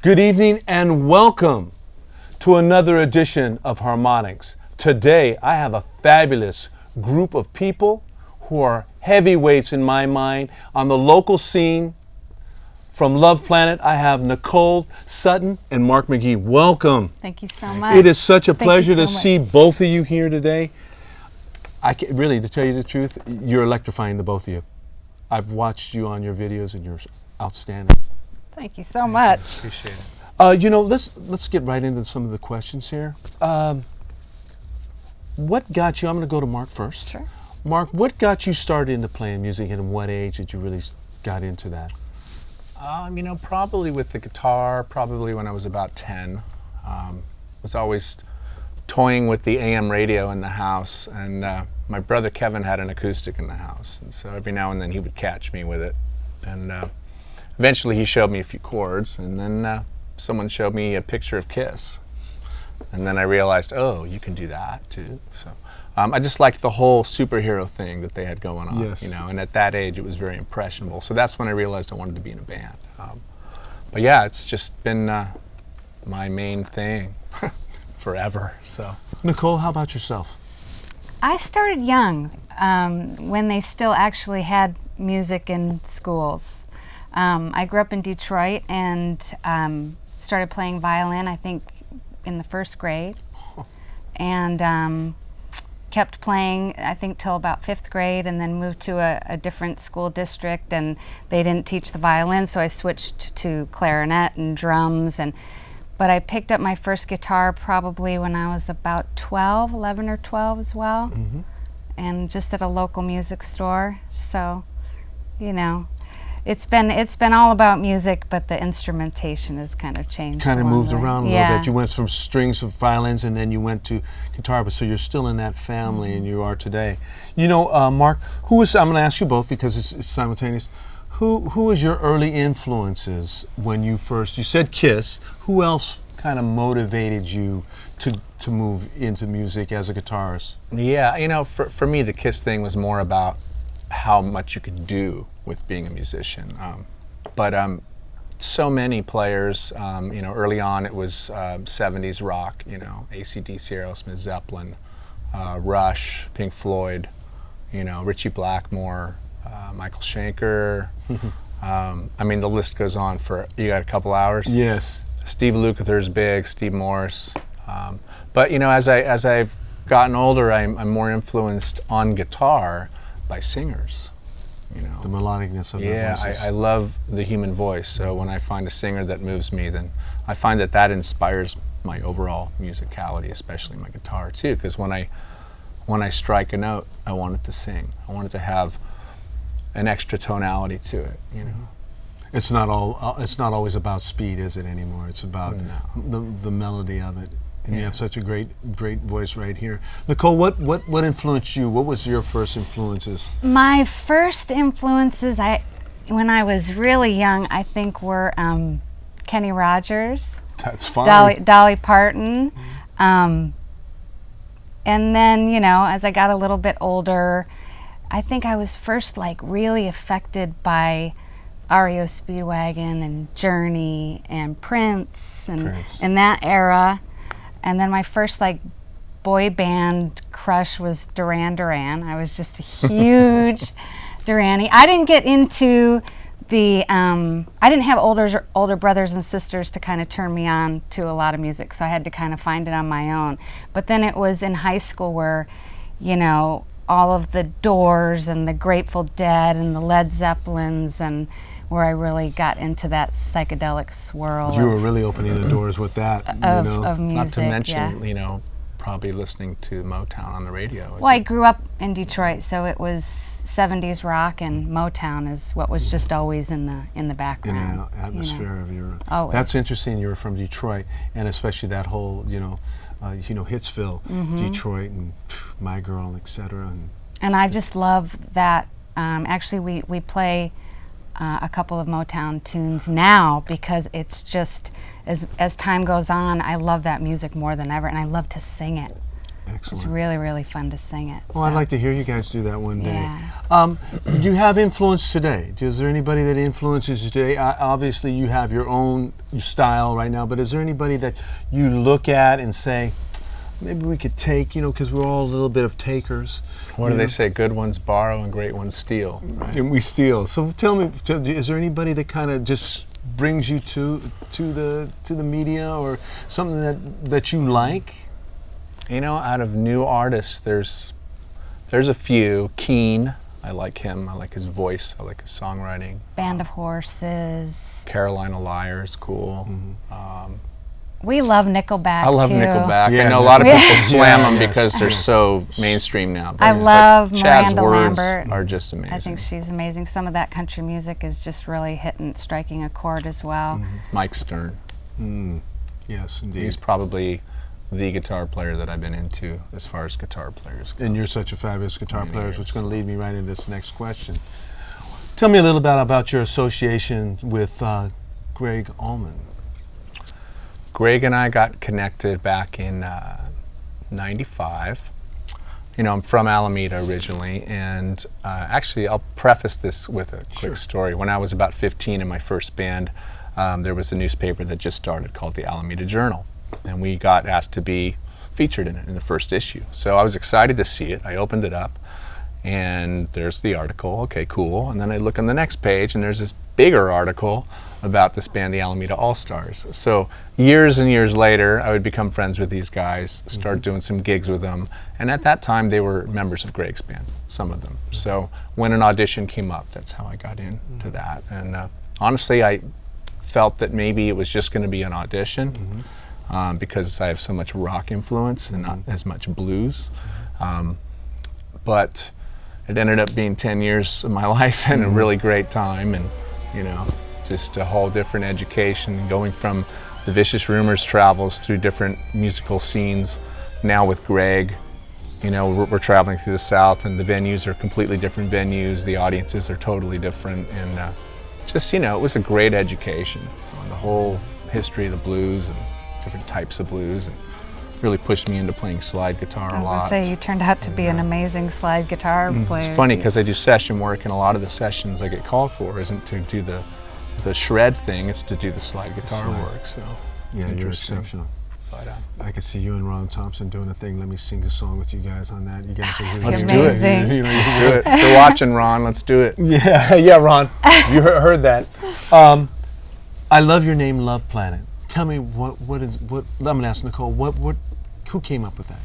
Good evening and welcome to another edition of Harmonics. Today I have a fabulous group of people who are heavyweights in my mind on the local scene. From Luvplanet, I have Nicole Sutton and Mark McGee. Welcome. Thank you so much. It is such a pleasure to so see both of you here today. Really, to tell you the truth, you're electrifying, the both of you. I've watched you on your videos and you're outstanding. Thank you so much. Appreciate it. Let's get right into some of the questions here. What got you? I'm going to go to Mark first. Sure. Mark, what got you started into playing music, and at what age did you really got into that? Probably with the guitar. Probably when I was about 10. Was always toying with the AM radio in the house, and my brother Kevin had an acoustic in the house, and so every now and then he would catch me with it, and. Eventually he showed me a few chords, and then someone showed me a picture of Kiss. And then I realized, oh, you can do that too. So I just liked the whole superhero thing that they had going on, yes. And at that age it was very impressionable. So that's when I realized I wanted to be in a band. But yeah, it's just been my main thing forever. So Nicole, how about yourself? I started young, when they still actually had music in schools. I grew up in Detroit and started playing violin, I think, in the first grade, and kept playing, I think, till about 5th grade, and then moved to a different school district, and they didn't teach the violin, so I switched to clarinet and drums. But I picked up my first guitar probably when I was about 11 or 12 as well, and just at a local music store. So, It's been all about music, but the instrumentation has kind of changed. Kind of moved around a little bit. You went from strings of violins, and then you went to guitar. But so you're still in that family, and you are today. Mark, I'm going to ask you both because it's simultaneous. Who was your early influences when you said Kiss? Who else kind of motivated you to move into music as a guitarist? Yeah, for me the Kiss thing was more about how much you can do with being a musician. But so many players, early on it was 70s rock, AC/DC, Aerosmith, Zeppelin, Rush, Pink Floyd, Ritchie Blackmore, Michael Schenker. The list goes on you got a couple hours? Yes. Steve Lukather's big, Steve Morse. But as I've gotten older, I'm more influenced on guitar by singers, The melodicness of their voices. Yeah, I love the human voice. So when I find a singer that moves me, then I find that inspires my overall musicality, especially my guitar too. Because when I strike a note, I want it to sing. I want it to have an extra tonality to it. It's not always about speed, is it anymore? It's about the melody of it. And you have such a great voice right here. Nicole, what influenced you? What was your first influences? My first influences, when I was really young, I think were Kenny Rogers. That's fine. Dolly Parton. And then, as I got a little bit older, I think I was first really affected by REO Speedwagon and Journey and Prince and that era. And then my first boy band crush was Duran Duran. I was just a huge Duranie. I didn't get into I didn't have older brothers and sisters to kind of turn me on to a lot of music, so I had to kind of find it on my own. But then it was in high school where, all of the Doors and the Grateful Dead and the Led Zeppelins, and where I really got into that psychedelic swirl. You were really opening the doors with that. Of music, not to mention, probably listening to Motown on the radio. Well, I grew up in Detroit, so it was 70s rock, and Motown is what was just always in the background. In the atmosphere of your. Always. That's interesting. You're from Detroit, and especially that whole, Hitsville, Detroit, and My Girl, etc. And I just love that. Actually, we play a couple of Motown tunes now because it's just, as time goes on, I love that music more than ever, and I love to sing it. Excellent. It's really, really fun to sing it. Well, I'd like to hear you guys do that one day. Yeah. You have influence today. Is there anybody that influences you today? Obviously, you have your own style right now, but is there anybody that you look at and say, maybe we could take, because we're all a little bit of takers. What do they say? Good ones borrow and great ones steal. Right? And we steal. So tell me, is there anybody that kind of just brings you to the media, or something that you like? Out of new artists, there's a few. Keen, I like him. I like his voice. I like his songwriting. Band of Horses. Carolina Liars, cool. We love Nickelback, I love too. Nickelback. Yeah, I know a lot of people slam them yes. because they're so mainstream now. I love Chad's Miranda words Lambert. are just amazing. I think she's amazing. Some of that country music is just really striking a chord as well. Mike Stern. Yes, indeed. He's probably the guitar player that I've been into as far as guitar players go. And you're such a fabulous guitar Many player, years. which is going to lead me right into this next question. Tell me a little bit about your association with Gregg Allman. Greg and I got connected back in '95. I'm from Alameda originally, and actually I'll preface this with a quick story. When I was about 15 in my first band, there was a newspaper that just started called the Alameda Journal, and we got asked to be featured in it in the first issue. So I was excited to see it. I opened it up, and there's the article. Okay, cool. And then I look on the next page, and there's this bigger article about this band, the Alameda All-Stars. So years and years later, I would become friends with these guys, start doing some gigs with them, and at that time they were members of Gregg's band, some of them. So when an audition came up, that's how I got into that. And honestly, I felt that maybe it was just going to be an audition because I have so much rock influence and not as much blues. But it ended up being 10 years of my life and a really great time, and just a whole different education, going from the Vicious Rumors travels through different musical scenes. Now with Gregg, we're traveling through the South, and the venues are completely different venues. The audiences are totally different, and it was a great education on the whole history of the blues and different types of blues, and really pushed me into playing slide guitar a lot. I was going to say, you turned out to be an amazing slide guitar player. It's funny because I do session work, and a lot of the sessions I get called for isn't to do the shred thing, it's to do the slide guitar work. So yeah, you're exceptional. But, I could see you and Ron Thompson doing a thing. Let me sing a song with you guys on that. You guys are let's really do it. Amazing. Let's do it. If you're watching, Ron, let's do it. Yeah, Ron. You heard that. I love your name, Luvplanet. Tell me what I'm going to ask Nicole. Who came up with that?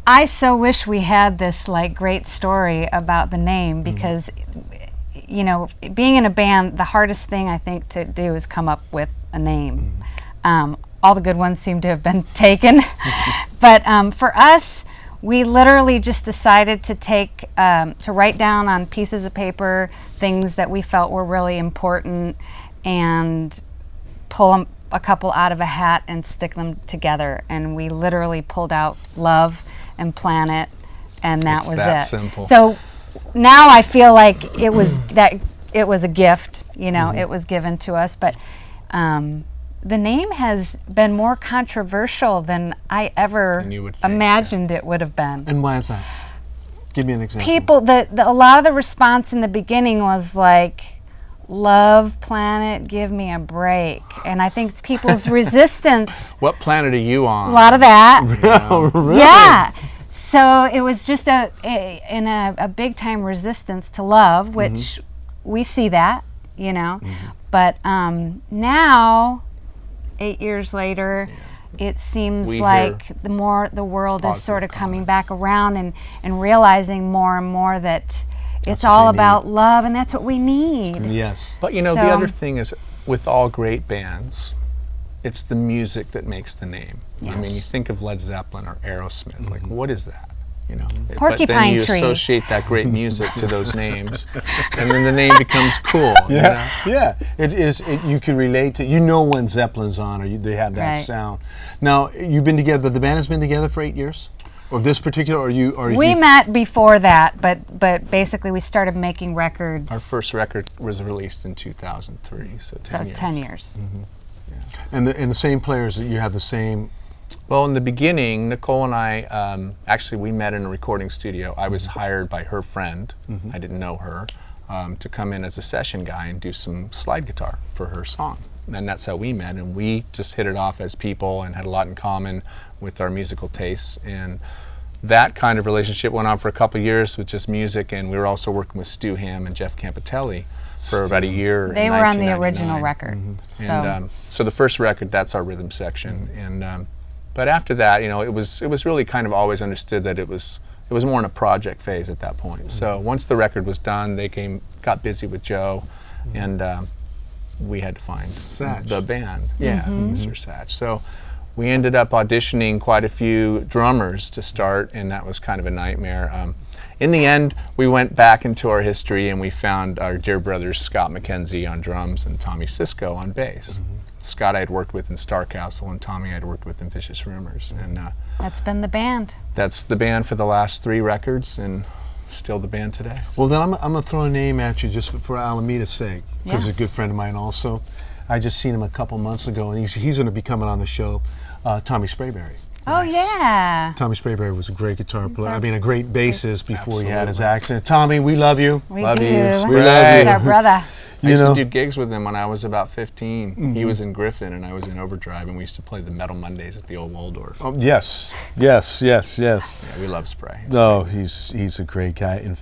I so wish we had this great story about the name, because being in a band, the hardest thing I think to do is come up with a name. All the good ones seem to have been taken, but for us, we literally just decided to write down on pieces of paper things that we felt were really important, and pull a couple out of a hat and stick them together. And we literally pulled out Love and Planet, and that was that it. Simple. So now I feel like it was a gift, it was given to us, but the name has been more controversial than I ever Than you would think, imagined it would have been. And why is that? Give me an example. People, a lot of the response in the beginning was like, Love Planet, give me a break. And I think it's people's resistance. What planet are you on? A lot of that. Oh, really? Yeah. So it was just a big time resistance to love, which we see that, But now, 8 years later, it seems We like hear the more the world is sort of positive coming comments. back around and realizing more and more that it's what all they need. about love, and that's what we need. Yes. But the So- other thing is, with all great bands, it's the music that makes the name. Yes. I mean, you think of Led Zeppelin or Aerosmith, like what is that? You know, but then Porcupine you Tree. associate that great music to those names, and then the name becomes cool. Yeah, yeah. It is. You can relate to. You know when Zeppelin's on, or they have that Right. sound. Now you've been together. The band has been together for 8 years, or this particular, or you? Or We you, met before that, but basically we started making records. Our first record was released in 2003, so 10 so years. 10 years. and the same players. You have the same. Well, in the beginning, Nicole and I, actually we met in a recording studio. I was hired by her friend, I didn't know her, to come in as a session guy and do some slide guitar for her song. And that's how we met, and we just hit it off as people and had a lot in common with our musical tastes. And that kind of relationship went on for a couple of years with just music, and we were also working with Stu Hamm and Jeff Campitelli for about a year. They in were on the 1999. original record. So And so the first record, that's our rhythm section. And but after that, you know, it was really kind of always understood that it was more in a project phase at that point. So once the record was done, they got busy with Joe, and we had to find Satch. the band. Yeah, Mr. Satch. So we ended up auditioning quite a few drummers to start, and that was kind of a nightmare. In the end, we went back into our history and we found our dear brothers Scott McKenzie on drums and Tommy Sisko on bass. Scott I had worked with in Star Castle, and Tommy I had worked with in Vicious Rumors. And that's been the band. that's the band for the last 3 records, and still the band today. Well, then I'm going to throw a name at you just for Alameda's sake, because he's a good friend of mine also. I just seen him a couple months ago, and he's going to be coming on the show, Tommy Sprayberry. Oh yeah. Tommy Sprayberry was a great guitar player. I mean, a great bassist before he had his Absolutely. accident. Tommy, we love you. We Love do. you, We love He's you. our brother. I used know. to do gigs with him when I was about 15. He was in Griffin and I was in Overdrive, and we used to play the Metal Mondays at the old Waldorf. Oh, yes, yes, yes, yes. Yeah, we love Spray. No, he's a great guy. And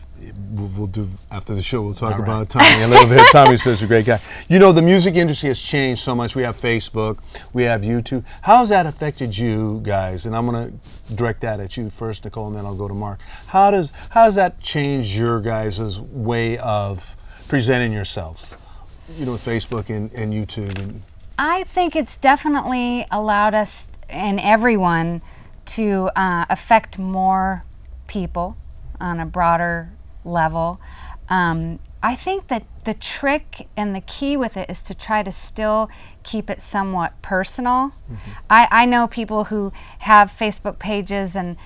we'll do after the show. We'll talk All right. about Tommy a little bit. Tommy's such a great guy. You know, the music industry has changed so much. We have Facebook, we have YouTube. How has that affected you guys? And I'm going to direct that at you first, Nicole, and then I'll go to Mark. How does that change your guys' way of presenting yourselves? You know, Facebook and YouTube and. I think it's definitely allowed us and everyone to affect more people on a broader level. I think that the trick and the key with it is to try to still keep it somewhat personal. I know people who have Facebook pages and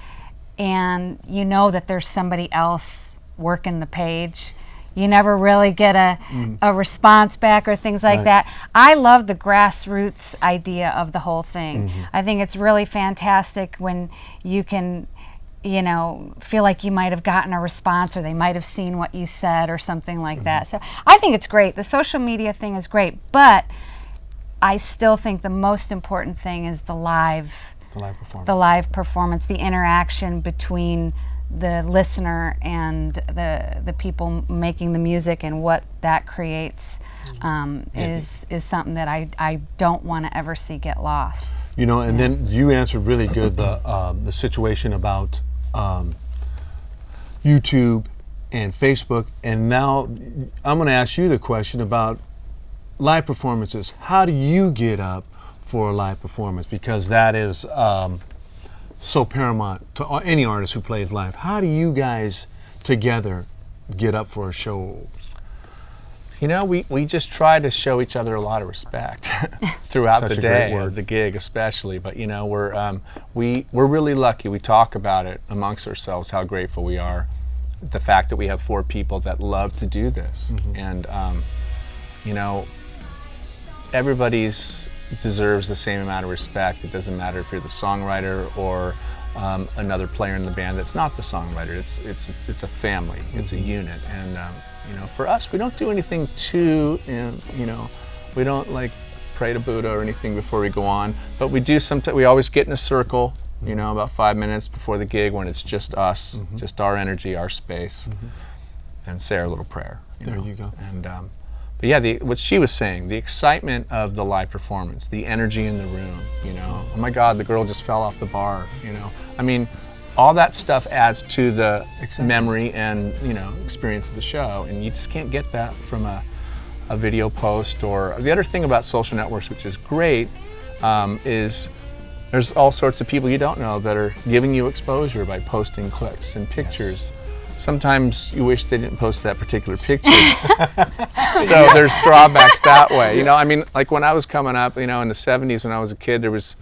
you know that there's somebody else working the page. You never really get a response back or things like that. I love the grassroots idea of the whole thing. I think it's really fantastic when you can, you know, feel like you might have gotten a response or they might have seen what you said or something like that. So I think it's great. The social media thing is great, but I still think the most important thing is the live performance, the interaction between the listener and the people making the music, and what that creates is something that I don't want to ever see get lost. You know, and then you answered really good the situation about YouTube and Facebook, and now I'm going to ask you the question about live performances. How do you get up for a live performance? Because that is so paramount to any artist who plays live. How do you guys together get up for a show? You know, we just try to show each other a lot of respect throughout Such the a great day, word. or the gig especially. But you know, we're really lucky. We talk about it amongst ourselves how grateful we are, the fact that we have 4 people that love to do this, and you know, everybody's deserves the same amount of respect. It doesn't matter if you're the songwriter or another player in the band that's not the songwriter. It's a family. It's a unit. And you know, for us, we don't do anything too. You know, we don't like pray to Buddha or anything before we go on. But we do sometimes. We always get in a circle. You know, about 5 minutes before the gig when it's just us, just our energy, our space, and say our little prayer. There you go. And but yeah, what she was saying, the excitement of the live performance, the energy in the room, you know, oh my God, the girl just fell off the bar, you know. I mean, all that stuff adds to the memory and, you know, experience of the show, and you just can't get that from a video post. Or the other thing about social networks, which is great, is there's all sorts of people you don't know that are giving you exposure by posting clips and pictures. Sometimes you wish they didn't post that particular picture. So there's drawbacks that way. You know, I mean, like when I was coming up, you know, in the 70s when I was a kid, there was,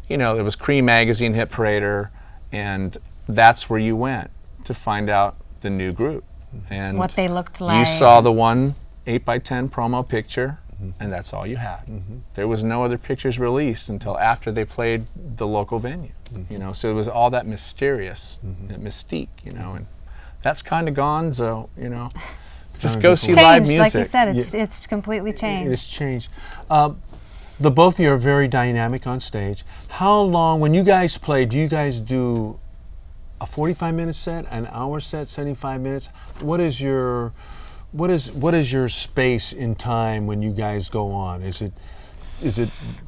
you know, there was Cream Magazine, Hit Parader, and that's where you went to find out the new group. And what they looked like. You saw the one 8x10 promo picture, and that's all you had. There was no other pictures released until after they played the local venue. You know, so it was all that mysterious, that mystique, you know, and that's kind of gone, so, you know, just go see live music. Like you said, it's completely changed. It's changed. The both of you are very dynamic on stage. How long, when you guys play, do you guys do a 45-minute set, an hour set, 75 minutes? What is your space in time when you guys go on? Is it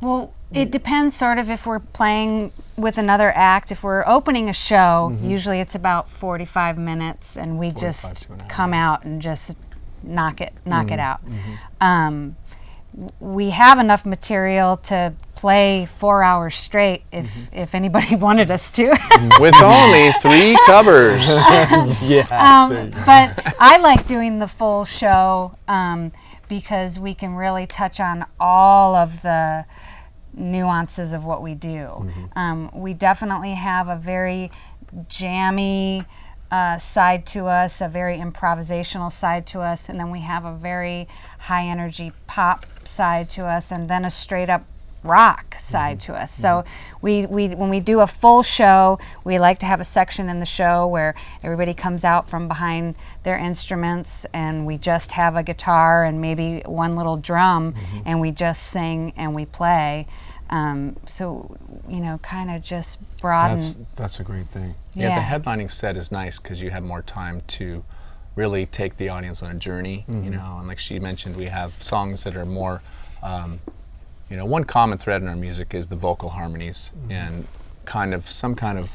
Well, it depends sort of if we're playing with another act. If we're opening a show, usually it's about 45 minutes, and we just come out and just knock it out. We have enough material to play 4 hours straight if anybody wanted us to. With only 3 covers. But I like doing the full show because we can really touch on all of the nuances of what we do. We definitely have a very jammy side to us, a very improvisational side to us, and then we have a very high energy pop side to us, and then a straight up rock side to us. So we when we do a full show, we like to have a section in the show where everybody comes out from behind their instruments, and we just have a guitar and maybe one little drum, and we just sing and we play. So, you know, kind of just broaden. That's a great thing. Yeah, the headlining set is nice because you have more time to really take the audience on a journey, you know, and like she mentioned, we have songs that are more, you know, one common thread in our music is the vocal harmonies and some kind of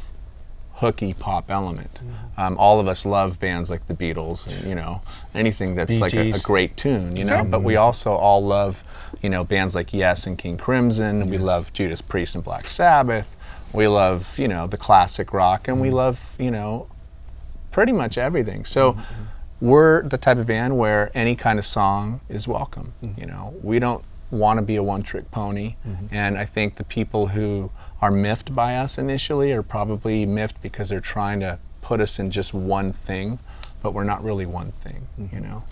hooky pop element. All of us love bands like the Beatles, and, you know, anything that's like a great tune, you know, but we also all love, you know, bands like Yes and King Crimson. We love Judas Priest and Black Sabbath. We love, you know, the classic rock, and we love, you know, pretty much everything. So we're the type of band where any kind of song is welcome. You know, we don't want to be a one-trick pony, and I think the people who are miffed by us initially are probably miffed because they're trying to put us in just one thing, but we're not really one thing, you know.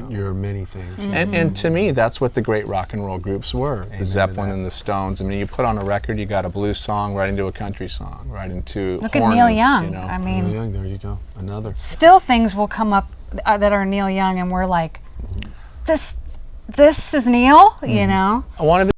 You're many things. And to me, that's what the great rock and roll groups were. The Zeppelin and the Stones. I mean, you put on a record, you got a blues song right into a country song, right into Look horns, at Neil Young. You know. I mean, Neil Young, there you go. Another. Still things will come up that are Neil Young, and we're like, this is Neil, you know. I wanted